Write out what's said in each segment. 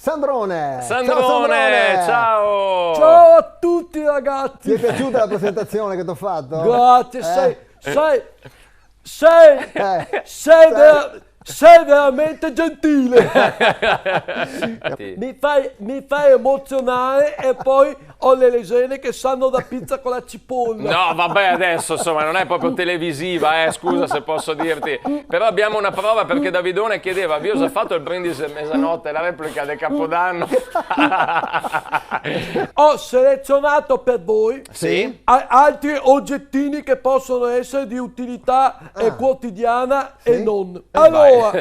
Sandrone! Sandrone, ciao! Ciao a tutti ragazzi! Ti è piaciuta la presentazione che ti ho fatto? Grazie, sei veramente gentile! Mi fai emozionare e poi ho le lesene che sanno da pizza con la cipolla. No, vabbè, adesso insomma non è proprio televisiva, scusa se posso dirti. Però abbiamo una prova perché Davidone chiedeva: vi ho fatto il brindisi a mezzanotte, la replica del Capodanno? Ho selezionato per voi altri oggettini che possono essere di utilità quotidiana e non. Allora,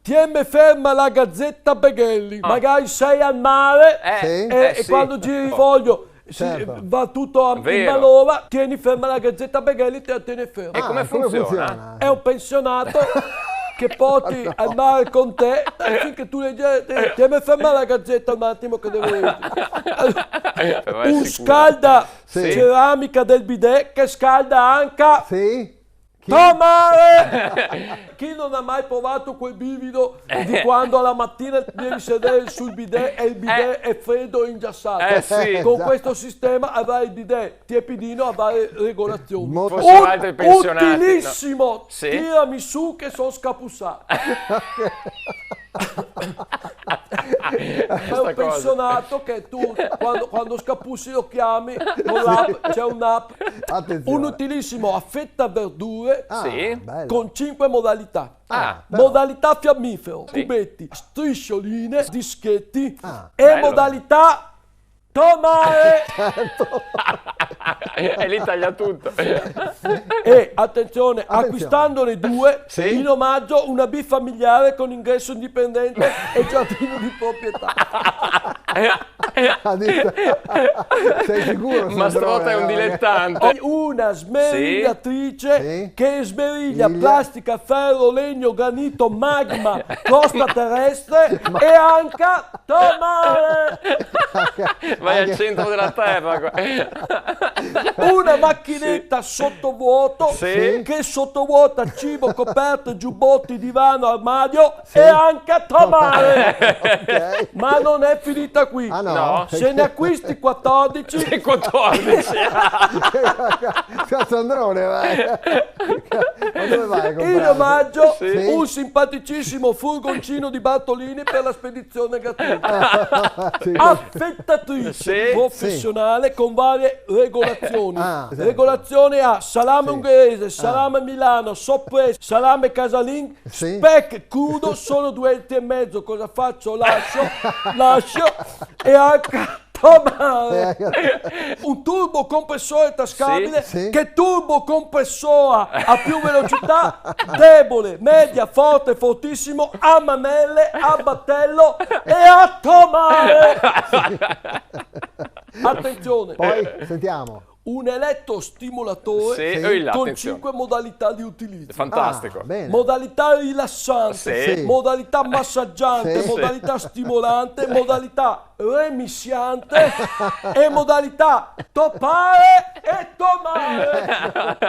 tieni ferma la Gazzetta Beghelli, magari sei al mare e quando giri il foglio va tutto in malora, tieni ferma la Gazzetta Beghelli, te la tieni ferma. E come funziona? È un pensionato che porti al mare con te finché tu tieni ferma la Gazzetta un attimo che devo dire. Un scalda ceramica del bidet che scalda anche Tomare! Chi non ha mai provato quel brivido di quando alla mattina devi sedere sul bidet e il bidet è freddo e inghiassato? Con questo sistema avrai il bidet tiepidino a varie regolazioni. Utilissimo! Tirami su che sono scapussato. È un pensionato che tu quando scapussi lo chiami con l'app, c'è un'app. Un utilissimo affetta verdure con 5 modalità. Modalità fiammifero, cubetti, striscioline, dischetti e modalità tomare. E lì taglia tutto. E attenzione, acquistandone 2 in omaggio una bifamiliare con ingresso indipendente e giardino di proprietà. Sei sicuro? Mastrota è un dilettante. Una smerigliatrice che smeriglia plastica, ferro, legno, granito, magma, crosta terrestre e anche tomare. Vai al centro della terra. Una macchinetta sottovuoto che sottovuota cibo, coperte, giubbotti, divano, armadio e anche tomare. Ma non è finita qui. Se ne acquisti 14. 14. Sandrone, vai. Ma dove vai a comprare? In omaggio un simpaticissimo furgoncino di Bartolini per la spedizione gratuita. Affettatrice professionale con varie regolazioni. Regolazione a salame ungherese, salame Milano, soppress, salame casalin, speck crudo, solo 2 etti e mezzo. Cosa faccio? Lascio e anche tomare. Un turbocompressore tascabile che turbocompressora a più velocità, debole, media, forte, fortissimo, a manelle, a battello e a tomare. Attenzione. Poi sentiamo. Un elettrostimolatore con 5 modalità di utilizzo. Fantastico. Modalità rilassante, modalità massaggiante, modalità stimolante, modalità remissiante e modalità toppare e tomare.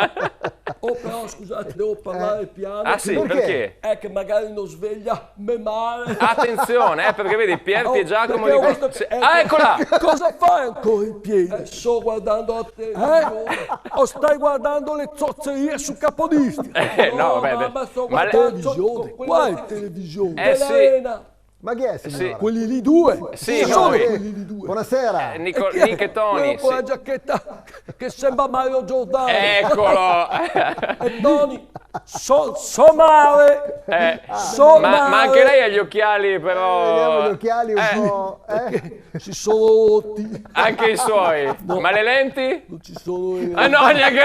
Però scusate, devo parlare piano. Perché? È che magari non sveglia me male. Attenzione, perché vedi Pierti e Giacomo eccola! Cosa fai ancora in piedi? Sto guardando la televisione. O stai guardando le zozzerie su Capodistria? No, vabbè. Ma televisione? Quale televisione? Ma chi è, signora? Quelli lì 2. Sono quelli lì 2. Buonasera. Nick e Tony. Con la giacchetta che sembra Mario Giordano. Eccolo. E Tony, somare. Ma anche lei ha gli occhiali, però. Gli occhiali un po'. Si sono rotti. Anche i suoi. No. Ma le lenti? Non ci sono le lenti. No, neanche.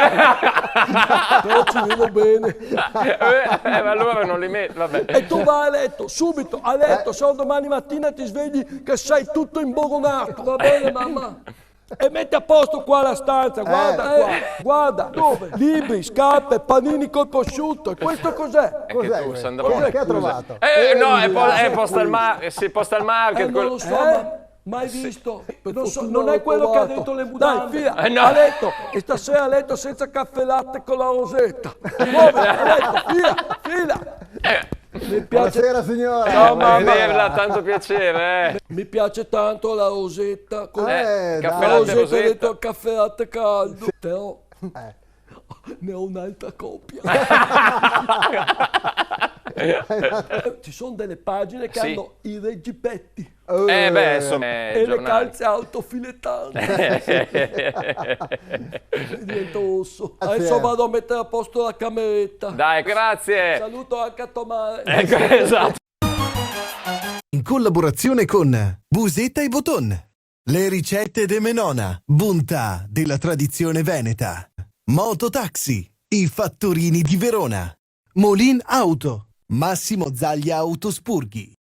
Però ci vedo bene. Ma allora non li metto. Vabbè. E tu vai a letto, subito a letto. Se domani mattina ti svegli che sei tutto imboronato. Va bene, mamma? E metti a posto qua la stanza, guarda qua, guarda, dove? Libri, scarpe, panini col prosciutto, e questo cos'è? Cos'è? Che ha trovato? No, è Postal Market. Non lo so, mai visto, non è quello che ha detto le mutande. Dai, via, a letto, e stasera a letto senza caffè latte con la rosetta. Muove, a letto, via, fila. Mi piace, Buonasera signora. Ciao, mamma. Vederla, tanto piacere. mi piace tanto la rosetta. Con Caffè la latte rosetta rosetta. dentro il caffè latte caldo. Però ne ho un'altra coppia. Ci sono delle pagine che Sì. hanno i reggipetti Beh, insomma, e le giornali. calze autofilettanti. Mi divento rosso. Grazie. Adesso vado a mettere a posto la cameretta. Dai, grazie. Saluto anche a Tomare. Ecco, esatto. In collaborazione con Busetta e Boton. Le ricette de Menona, bontà della tradizione veneta. Mototaxi, i fattorini di Verona. Molin Auto, Massimo Zaglia Autospurghi.